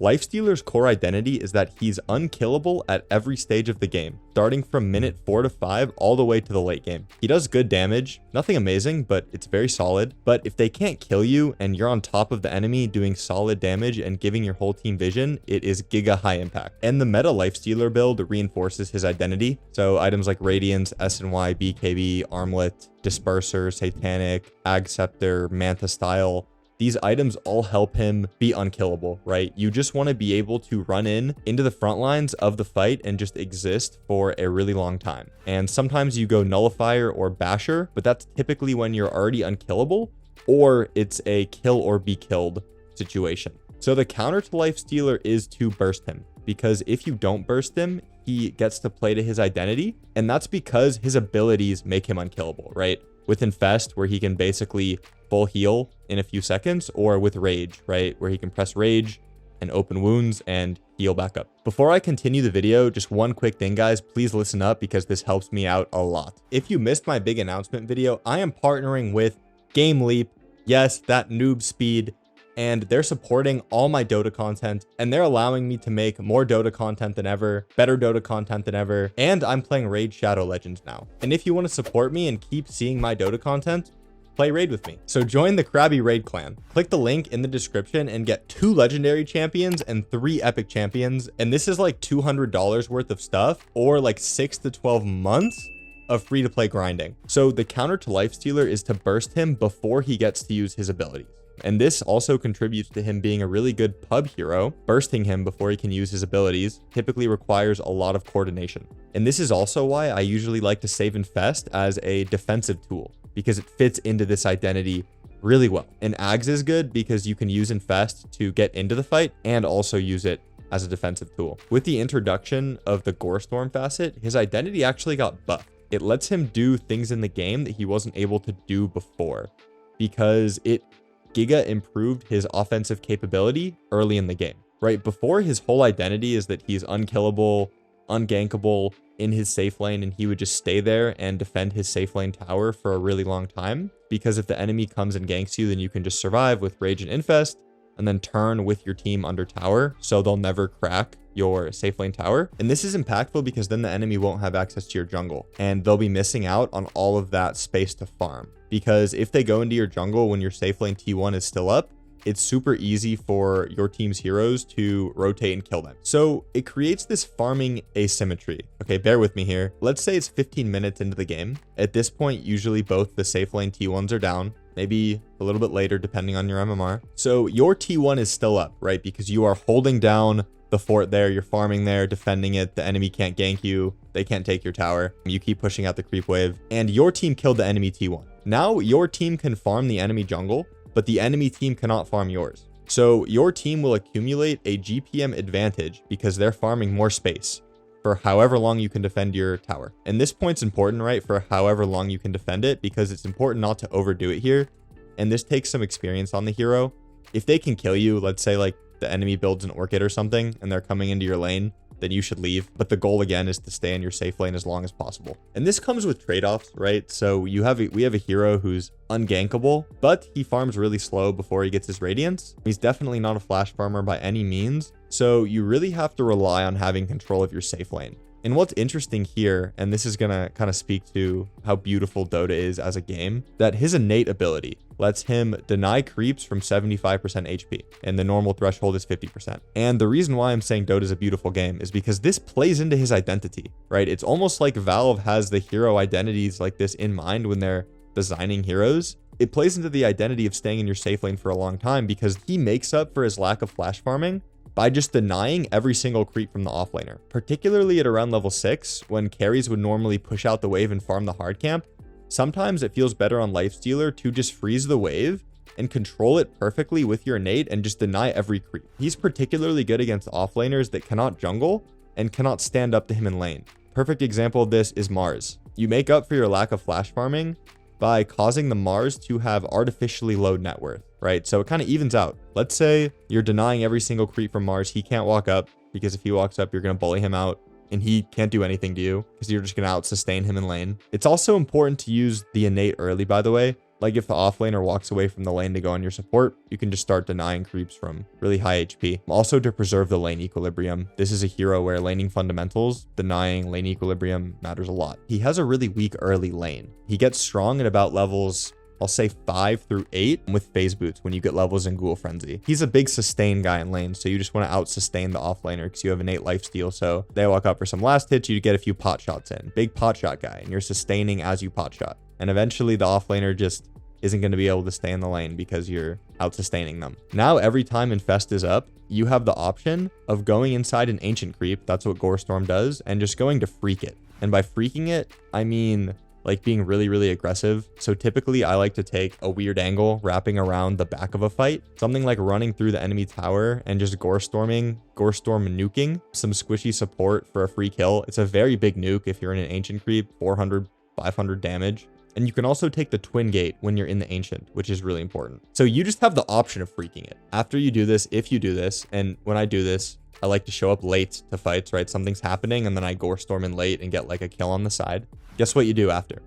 Lifestealer's core identity is that he's unkillable at every stage of the game, starting from minute 4 to 5 all the way to the late game. He does good damage, nothing amazing, but it's very solid. But if they can't kill you and you're on top of the enemy doing solid damage and giving your whole team vision, it is giga high impact. And the meta Lifestealer build reinforces his identity. So items like Radiance, SNY, BKB, Armlet, Disperser, Satanic, Ag Scepter, Manta Style, these items all help him be unkillable, right? You just want to be able to run into the front lines of the fight and just exist for a really long time. And sometimes you go Nullifier or Basher, but that's typically when you're already unkillable or it's a kill or be killed situation. So the counter to Lifestealer is to burst him, because if you don't burst him, he gets to play to his identity, and that's because his abilities make him unkillable, right? With Infest, where he can basically full heal in a few seconds, or with Rage, right? Where he can press Rage and open wounds and heal back up. Before I continue the video, just one quick thing, guys, please listen up because this helps me out a lot. If you missed my big announcement video, I am partnering with Game Leap. Yes, that noob speed. And they're supporting all my Dota content, and they're allowing me to make more Dota content than ever, better Dota content than ever, and I'm playing Raid Shadow Legends now. And if you want to support me and keep seeing my Dota content, play Raid with me. So join the Krabby Raid clan. Click the link in the description and get 2 legendary champions and 3 epic champions, and this is like $200 worth of stuff, or like 6 to 12 months of free-to-play grinding. So the counter to Lifestealer is to burst him before he gets to use his abilities. And this also contributes to him being a really good pub hero. Bursting him before he can use his abilities typically requires a lot of coordination. And this is also why I usually like to save Infest as a defensive tool, because it fits into this identity really well. And Ags is good because you can use Infest to get into the fight and also use it as a defensive tool. With the introduction of the Gorestorm facet, his identity actually got buffed. It lets him do things in the game that he wasn't able to do before, because it giga improved his offensive capability early in the game, right? Before, his whole identity is that he's unkillable, ungankable in his safe lane, and he would just stay there and defend his safe lane tower for a really long time, because if the enemy comes and ganks you, then you can just survive with Rage and Infest and then turn with your team under tower, so they'll never crack your safe lane tower. And this is impactful because then the enemy won't have access to your jungle, and they'll be missing out on all of that space to farm. Because if they go into your jungle when your safe lane T1 is still up, it's super easy for your team's heroes to rotate and kill them. So it creates this farming asymmetry. Okay, bear with me here. Let's say it's 15 minutes into the game. At this point, usually both the safe lane T1s are down, maybe a little bit later depending on your MMR. So your T1 is still up, right? Because you are holding down the fort there, you're farming there, defending it, the enemy can't gank you, they can't take your tower, you keep pushing out the creep wave, and your team killed the enemy T1. Now your team can farm the enemy jungle, but the enemy team cannot farm yours. So your team will accumulate a GPM advantage because they're farming more space for however long you can defend your tower. And this point's important, right? For however long you can defend it, because it's important not to overdo it here. And this takes some experience on the hero. If they can kill you, let's say like the enemy builds an Orchid or something and they're coming into your lane, then you should leave. But the goal again is to stay in your safe lane as long as possible. And this comes with trade-offs, right? So we have a hero who's ungankable, but he farms really slow before he gets his Radiance. He's definitely not a flash farmer by any means. So you really have to rely on having control of your safe lane. And what's interesting here, and this is gonna kind of speak to how beautiful Dota is as a game, that his innate ability lets him deny creeps from 75% HP, and the normal threshold is 50%. And the reason why I'm saying Dota is a beautiful game is because this plays into his identity, right? It's almost like Valve has the hero identities like this in mind when they're designing heroes. It plays into the identity of staying in your safe lane for a long time, because he makes up for his lack of flash farming by just denying every single creep from the offlaner. Particularly at around level 6, when carries would normally push out the wave and farm the hard camp, sometimes it feels better on Lifestealer to just freeze the wave and control it perfectly with your innate and just deny every creep. He's particularly good against offlaners that cannot jungle and cannot stand up to him in lane. Perfect example of this is Mars. You make up for your lack of flash farming by causing the Mars to have artificially low net worth, right? So it kind of evens out. Let's say you're denying every single creep from Mars. He can't walk up, because if he walks up, you're going to bully him out, and he can't do anything to you because you're just going to out sustain him in lane. It's also important to use the innate early, by the way. Like if the offlaner walks away from the lane to go on your support, you can just start denying creeps from really high HP. Also, to preserve the lane equilibrium, this is a hero where laning fundamentals, denying lane equilibrium matters a lot. He has a really weak early lane. He gets strong at about levels, I'll say 5 through 8 with phase boots when you get levels in Ghoul Frenzy. He's a big sustain guy in lane, so you just want to out sustain the offlaner because you have innate lifesteal. So they walk up for some last hits, you get a few pot shots in. Big pot shot guy, and you're sustaining as you pot shot. And eventually the offlaner just isn't going to be able to stay in the lane because you're out sustaining them. Now, every time Infest is up, you have the option of going inside an Ancient Creep. That's what Gore Storm does, and just going to freak it. And by freaking it, I mean like being really, really aggressive. So typically I like to take a weird angle wrapping around the back of a fight, something like running through the enemy tower and just Gore Storm nuking some squishy support for a free kill. It's a very big nuke if you're in an Ancient Creep, 400, 500 damage. And you can also take the Twin Gate when you're in the Ancient, which is really important. So you just have the option of freaking it. After you do this, if you do this, and when I do this, I like to show up late to fights, right? Something's happening, and then I Gore Storm in late and get like a kill on the side. Guess what you do after?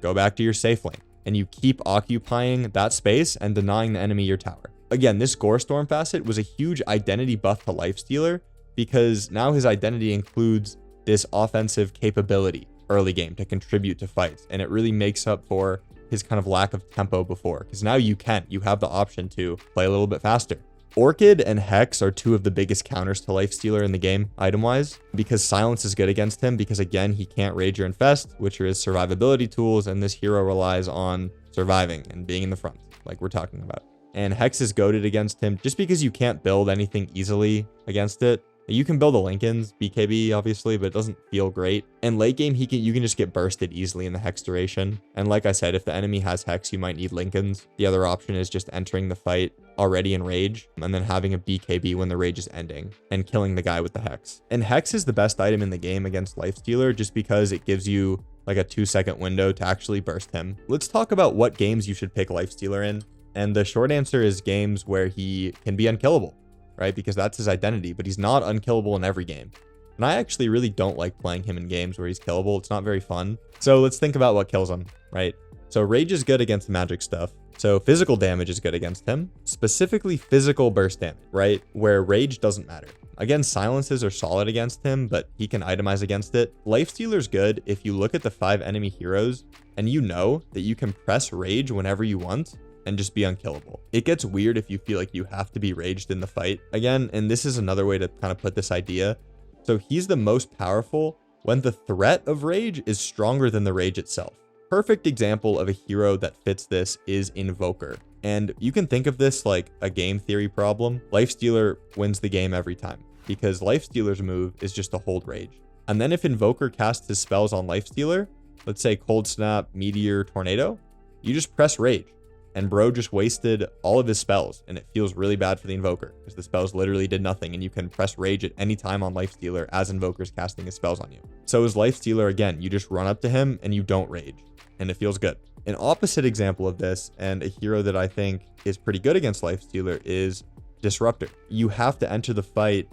Go back to your safe lane, and you keep occupying that space and denying the enemy your tower. Again, this Gore Storm facet was a huge identity buff to Lifestealer because now his identity includes this offensive capability early game to contribute to fights, and it really makes up for his kind of lack of tempo before, because now you have the option to play a little bit faster. Orchid and Hex are two of the biggest counters to Lifestealer in the game, item-wise, because Silence is good against him, because again, he can't Rage or Infest, which are his survivability tools, and this hero relies on surviving and being in the front, like we're talking about. And Hex is goated against him just because you can't build anything easily against it. You can build a Linken's BKB, obviously, but it doesn't feel great. And late game, you can just get bursted easily in the Hex duration. And like I said, if the enemy has Hex, you might need Linken's. The other option is just entering the fight already in Rage, and then having a BKB when the Rage is ending, and killing the guy with the Hex. And Hex is the best item in the game against Lifestealer, just because it gives you like a 2-second window to actually burst him. Let's talk about what games you should pick Lifestealer in. And the short answer is games where he can be unkillable, right? Because that's his identity, but he's not unkillable in every game. And I actually really don't like playing him in games where he's killable. It's not very fun. So let's think about what kills him, right? So Rage is good against magic stuff. So physical damage is good against him, specifically physical burst damage, right? Where Rage doesn't matter. Again, silences are solid against him, but he can itemize against it. Lifestealer's good if you look at the 5 enemy heroes and you know that you can press Rage whenever you want and just be unkillable. It gets weird if you feel like you have to be raged in the fight. Again, and this is another way to kind of put this idea. So he's the most powerful when the threat of rage is stronger than the rage itself. Perfect example of a hero that fits this is Invoker. And you can think of this like a game theory problem. Lifestealer wins the game every time because Lifestealer's move is just to hold rage. And then if Invoker casts his spells on Lifestealer, let's say Cold Snap, Meteor, Tornado, you just press rage. And bro just wasted all of his spells, and it feels really bad for the Invoker because the spells literally did nothing, and you can press rage at any time on Lifestealer as Invoker's casting his spells on you. So as Lifestealer, again, you just run up to him and you don't rage, and it feels good. An opposite example of this, and a hero that I think is pretty good against Lifestealer, is Disruptor. You have to enter the fight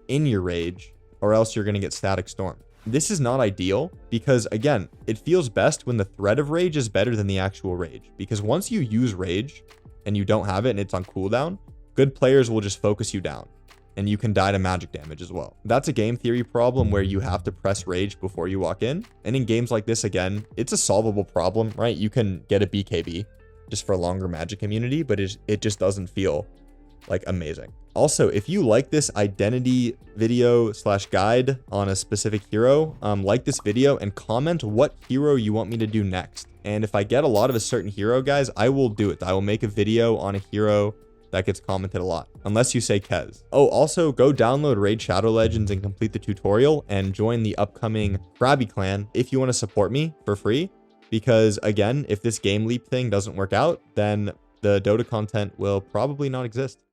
in your rage, or else you're going to get Static Storm. This is not ideal because, again, it feels best when the threat of rage is better than the actual rage, because once you use rage and you don't have it and it's on cooldown, good players will just focus you down and you can die to magic damage as well. That's a game theory problem where you have to press rage before you walk in. And in games like this, again, it's a solvable problem, right? You can get a BKB just for longer magic immunity, but it just doesn't feel like amazing. Also, if you like this identity video / guide on a specific hero, like this video and comment what hero you want me to do next. And if I get a lot of a certain hero, guys, I will do it. I will make a video on a hero that gets commented a lot, unless you say Kez. Oh, also go download Raid Shadow Legends and complete the tutorial and join the upcoming Krabby Clan if you want to support me for free. Because again, if this game leap thing doesn't work out, then the Dota content will probably not exist.